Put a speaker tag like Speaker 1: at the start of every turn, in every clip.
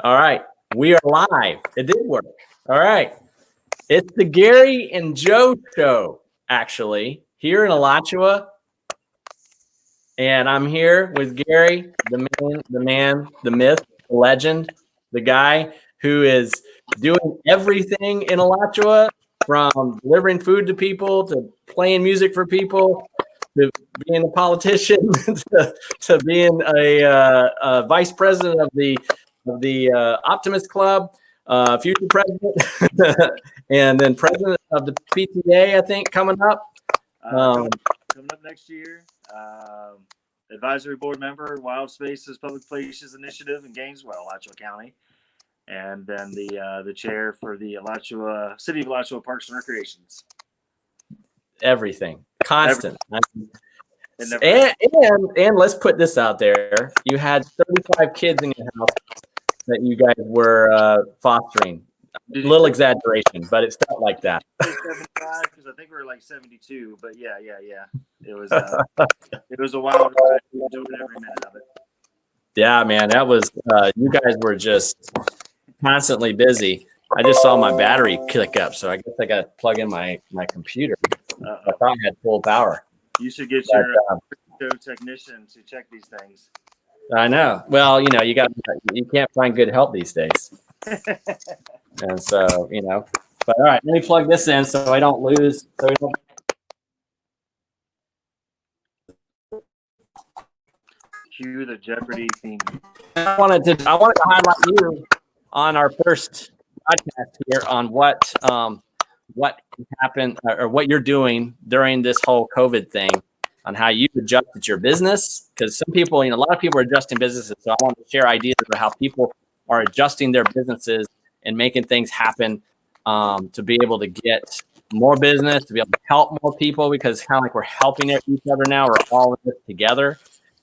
Speaker 1: All right. We are live. It did work. All right. It's the Gary and Joe show, actually, here in Alachua. And I'm here with Gary, the myth, the legend, the guy who is doing everything in Alachua, from delivering food to people to playing music for people to being a politician to being a vice president of the Optimist Club, future president, and then president of the PTA, I think, coming up.
Speaker 2: Coming up next year. Advisory board member, Wild Spaces Public Places Initiative in Gainesville, Alachua County, and then the chair for the City of Alachua Parks and Recreations.
Speaker 1: Everything, constant.
Speaker 2: Everything.
Speaker 1: And let's put this out there: you had 35 kids in your house that you guys were fostering. A little exaggeration, but it felt like that.
Speaker 2: 75, because I think we were like 72. But yeah. It was a wild ride. Enjoyed every minute of it.
Speaker 1: Yeah, man, that was. You guys were just constantly busy. I just saw my battery click up, so I guess I got to plug in my computer. I thought I had full power.
Speaker 2: You should get your show technician to check these things.
Speaker 1: I know. Well, you can't find good help these days. And so, but all right, let me plug this in so I don't lose.
Speaker 2: Cue the Jeopardy theme.
Speaker 1: I wanted to highlight you on our first podcast here on what happened or what you're doing during this whole COVID thing, on how you adjusted your business. Because some people, a lot of people are adjusting businesses. So I want to share ideas about how people are adjusting their businesses and making things happen to be able to get more business, to be able to help more people, because it's kind of like we're helping each other now. We're all in this together.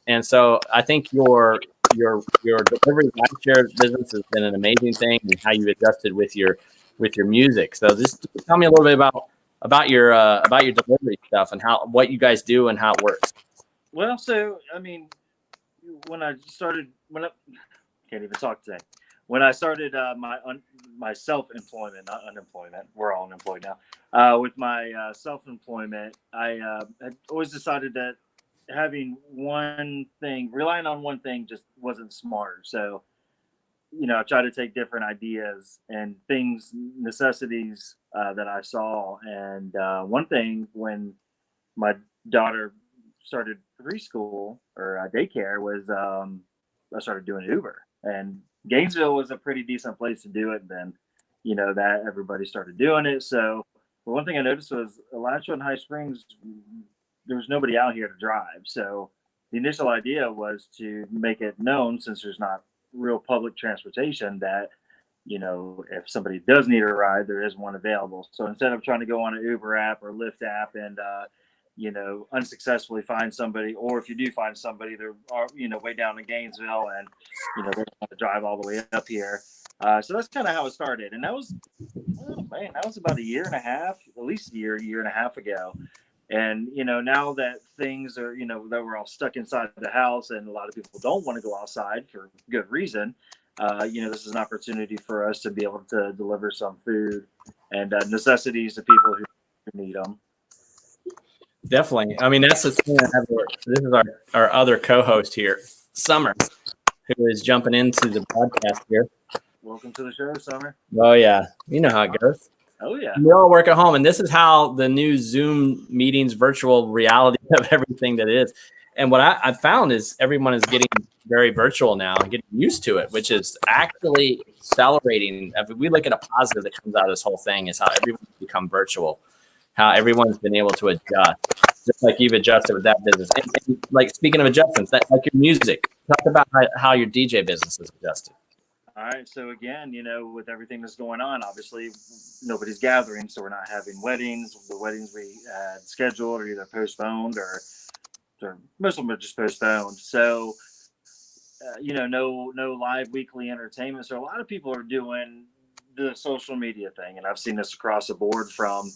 Speaker 1: And so I think your delivery rideshare business has been an amazing thing, and how you adjusted with your music. So just tell me a little bit about your delivery stuff and what you guys do and how it works.
Speaker 2: Well, so I mean, when I can't even talk today. When I started my self-employment, not unemployment, we're all unemployed now. With my self-employment, I had always decided that relying on one thing just wasn't smart. So, I try to take different ideas and necessities that I saw. And one thing, when my daughter started preschool or daycare, was I started doing Uber. And Gainesville was a pretty decent place to do it. And then, that everybody started doing it. So one thing I noticed was Alachua and High Springs, there was nobody out here to drive. So the initial idea was to make it known, since there's not real public transportation, that, if somebody does need a ride, there is one available. So instead of trying to go on an Uber app or Lyft app and, unsuccessfully find somebody, or if you do find somebody, they're, way down in Gainesville and, they don't want to drive all the way up here. So that's kind of how it started. And that was about a year and a half, at least a year and a half ago. And, now that things are, that we're all stuck inside the house and a lot of people don't want to go outside for good reason, this is an opportunity for us to be able to deliver some food and necessities to people who need them.
Speaker 1: Definitely. I mean, that's the thing. This is our other co-host here, Summer, who is jumping into the podcast here.
Speaker 2: Welcome to the show, Summer.
Speaker 1: Oh, yeah. You know how it goes.
Speaker 2: Oh, yeah.
Speaker 1: We all work at home, and this is how the new Zoom meetings, virtual reality of everything that is. And what I found is everyone is getting very virtual now and getting used to it, which is actually accelerating. If we look at a positive that comes out of this whole thing, is how everyone's become virtual, how everyone's been able to adjust, just like you've adjusted with that business. And like, speaking of adjustments, like your music, talk about how your DJ business is adjusted.
Speaker 2: All right. So again, with everything that's going on, obviously nobody's gathering. So we're not having weddings. The weddings we had scheduled are either postponed or most of them are just postponed. So, no live weekly entertainment. So a lot of people are doing the social media thing. And I've seen this across the board from,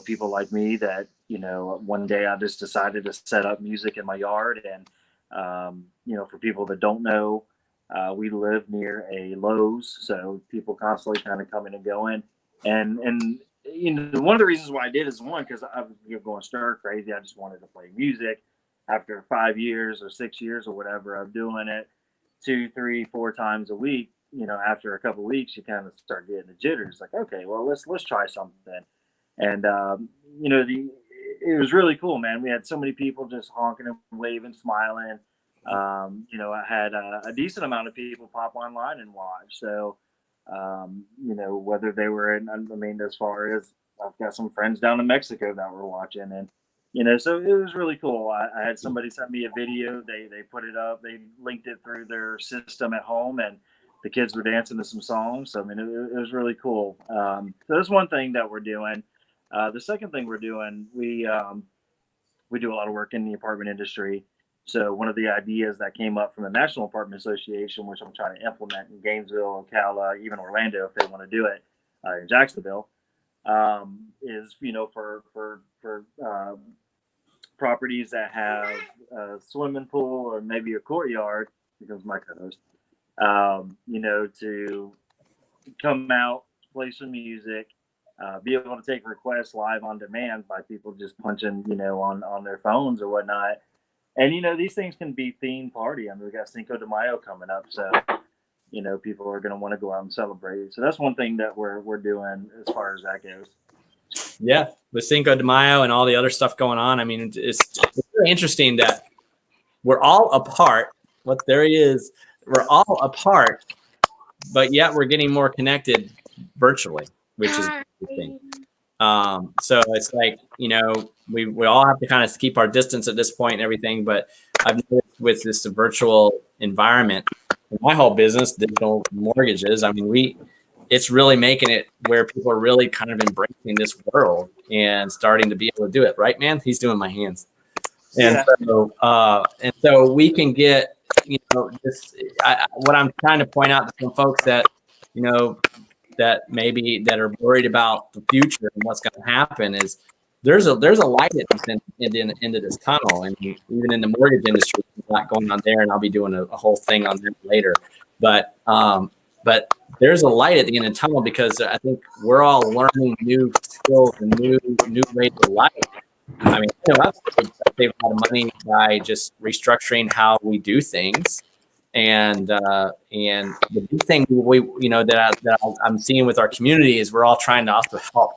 Speaker 2: people like me that, one day I just decided to set up music in my yard. And, for people that don't know, We live near a Lowe's, so people constantly kind of coming and going. And you know, one of the reasons why I did is one because I'm going stir crazy. I just wanted to play music. After 5 years or 6 years or whatever of doing it 2, 3, 4 times a week, you know, after a couple of weeks, you kind of start getting the jitters. Like, okay, well, let's try something. And you know, it was really cool, man. We had so many people just honking and waving, smiling. You know, I had a decent amount of people pop online and watch. So, you know, whether they were in, I mean, as far as I've got some friends down in Mexico that were watching, and you know, so it was really cool. I had somebody send me a video. They put it up. They linked it through their system at home, and the kids were dancing to some songs. So I mean, it was really cool. So that's one thing that we're doing. The second thing we're doing, we do a lot of work in the apartment industry. So one of the ideas that came up from the National Apartment Association, which I'm trying to implement in Gainesville, Ocala, even Orlando, if they want to do it, in Jacksonville, is, you know, for properties that have a swimming pool or maybe a courtyard, becomes my co-host, you know, to come out, play some music, be able to take requests live on demand by people just punching, you know, on their phones or whatnot. And you know, these things can be themed party. I mean, we got Cinco de Mayo coming up, so you know, people are going to want to go out and celebrate. So that's one thing that we're doing as far as that goes.
Speaker 1: Yeah, with Cinco de Mayo and all the other stuff going on. I mean, it's very interesting that we're all apart. What there is, we're all apart, but yet we're getting more connected virtually, which is interesting. So it's like, you know, we all have to kind of keep our distance at this point and everything. But I've noticed with this virtual environment, my whole business, digital mortgages, I mean, it's really making it where people are really kind of embracing this world and starting to be able to do it. Right, man? He's doing my hands. And so we can get, you know, what I'm trying to point out to some folks that, you know, that maybe that are worried about the future and what's going to happen is there's a light at the end of this tunnel. And even in the mortgage industry, there's a lot going on there, and I'll be doing a whole thing on that later. But there's a light at the end of the tunnel because I think we're all learning new skills and new ways of life. I mean, you know, I've saved a lot of money by just restructuring how we do things. And the big thing we you know that I'm seeing with our community is we're all trying to also help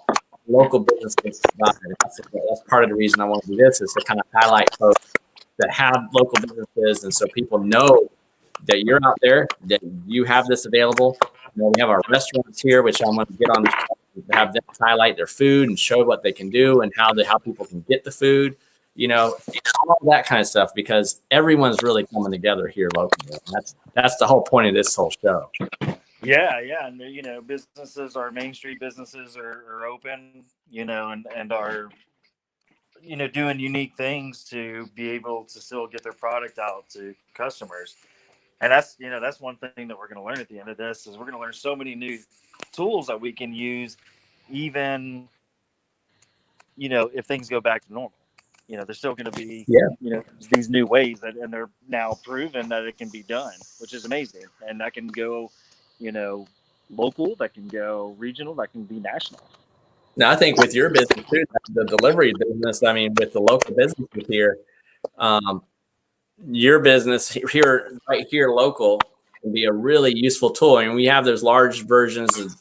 Speaker 1: local businesses. That's part of the reason I want to do this, is to kind of highlight folks that have local businesses, and so people know that you're out there, that you have this available. You know, we have our restaurants here, which I'm going to get on to have them highlight their food and show what they can do and how people can get the food. You know, all that kind of stuff, because everyone's really coming together here locally. That's the whole point of this whole show.
Speaker 2: Yeah, and you know, businesses, our Main Street businesses are open, you know, and are, you know, doing unique things to be able to still get their product out to customers. And that's, you know, that's one thing that we're going to learn at the end of this, is we're going to learn so many new tools that we can use, even, you know, if things go back to normal. You know, there's still going to be, you know, these new ways and they're now proven that it can be done, which is amazing. And that can go, you know, local, that can go regional, that can be national.
Speaker 1: Now, I think with your business too, the delivery business, I mean, with the local businesses here, your business here, right here, local, can be a really useful tool. I mean, we have those large versions of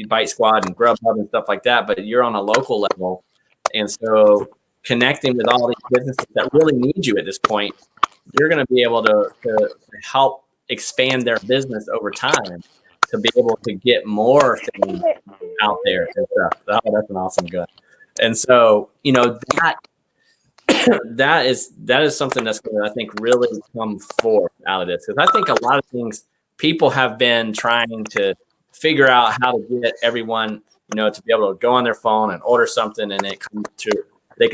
Speaker 1: Bite Squad and Grubhub and stuff like that, but you're on a local level. And so connecting with all these businesses that really need you at this point, you're going to be able to help expand their business over time to be able to get more things out there and stuff. Oh, that's an awesome gun. And so, you know, that is something that's going to, I think, really come forth out of this. Because I think a lot of things people have been trying to figure out how to get everyone, you know, to be able to go on their phone and order something, and they can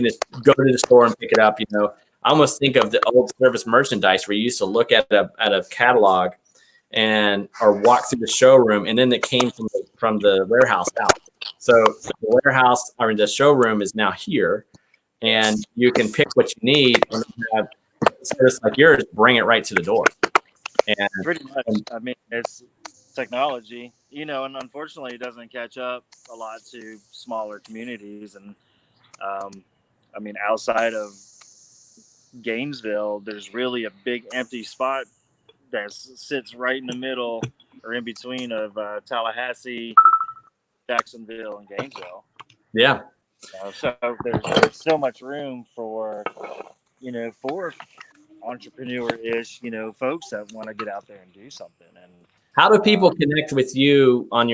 Speaker 1: just go to the store and pick it up. You know, I almost think of the old service merchandise where you used to look at a catalog or walk through the showroom, and then it came from the warehouse out. So the warehouse, or the showroom, is now here, and you can pick what you need and have service like yours bring it right to the door. And
Speaker 2: Pretty much. I mean, it's technology, and unfortunately, it doesn't catch up a lot to smaller communities. And I mean, outside of Gainesville, there's really a big empty spot that sits right in the middle or in between of Tallahassee, Jacksonville, and Gainesville.
Speaker 1: yeah.
Speaker 2: So there's so much room for for entrepreneur-ish folks that want to get out there and do something. And
Speaker 1: How do people connect with you on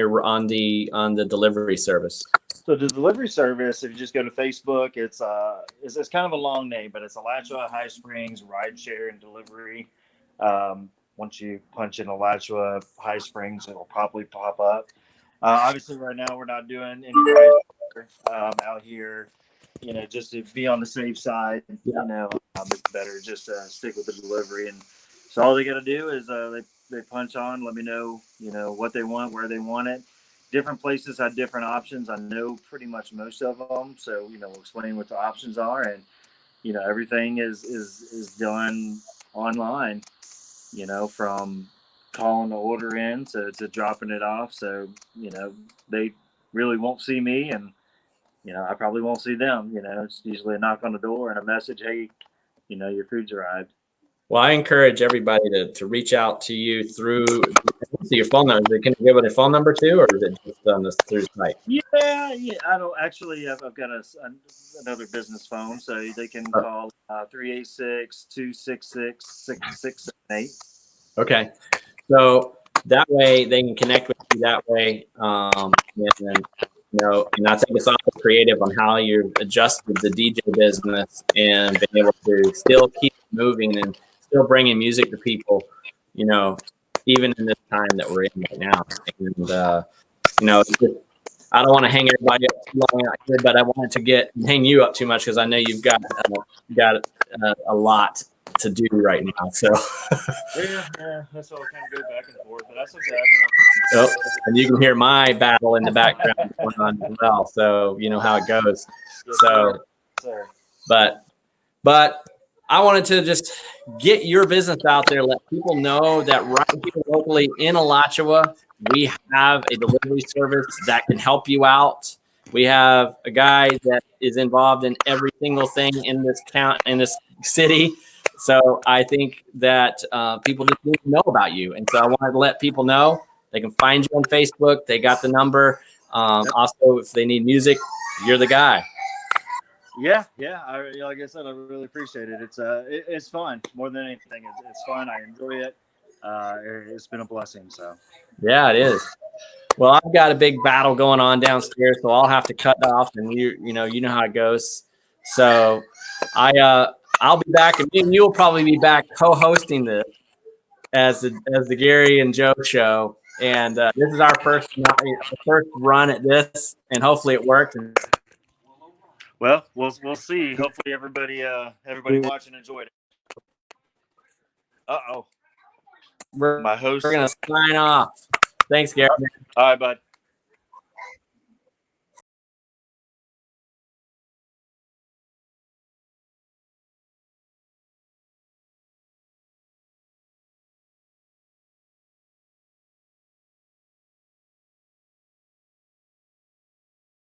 Speaker 1: the delivery service?
Speaker 2: so the delivery service, if you just go to Facebook, it's kind of a long name, but it's Alachua High Springs Ride Share and Delivery. Once you punch in Alachua High Springs, it'll probably pop up. Obviously, right now we're not doing any ride share, out here. Just to be on the safe side.
Speaker 1: Yeah.
Speaker 2: It's better just to stick with the delivery. And so all they got to do is they punch on, let me know what they want, where they want it. Different places have different options. I know pretty much most of them, so we'll explain what the options are, and everything is done online. From calling the order in to dropping it off. So they really won't see me, and I probably won't see them. It's usually a knock on the door and a message, hey, your food's arrived.
Speaker 1: Well, I encourage everybody to reach out to you through your phone number. Can you give it a phone number too, or is it just on this through site?
Speaker 2: Yeah. I don't actually. I've got another business phone, so they can call 386-266-6678.
Speaker 1: Okay, so that way they can connect with you that way, and I think it's also creative on how you've adjusted the DJ business and been able to still keep moving and still bringing music to people, even in this time that we're in right now. And it's just, I don't want to hang everybody up too long out here, but I wanted to hang you up too much because I know you've got a lot to do right now. So
Speaker 2: yeah, that's all kind of go back and forth, but that's okay.
Speaker 1: And you can hear my battle in the background going on as well. So you know how it goes.
Speaker 2: Yes,
Speaker 1: so,
Speaker 2: sir.
Speaker 1: but I wanted to just get your business out there, let people know that right here locally in Alachua, we have a delivery service that can help you out. We have a guy that is involved in every single thing in this city. So I think that people just need to know about you. And so I wanted to let people know they can find you on Facebook. They got the number. Also, if they need music, you're the guy.
Speaker 2: Yeah. Like I said, I really appreciate it. It's fun more than anything. It's fun. I enjoy it. It's been a blessing. So.
Speaker 1: Yeah, it is. Well, I've got a big battle going on downstairs, so I'll have to cut off, and you know how it goes. So I'll be back, and you'll probably be back co-hosting this as the Gary and Joe show. And this is our first run at this, and hopefully it worked.
Speaker 2: Well, we'll see. Hopefully everybody watching enjoyed it. My host.
Speaker 1: We're gonna sign off. Thanks, Gary.
Speaker 2: All right, bud.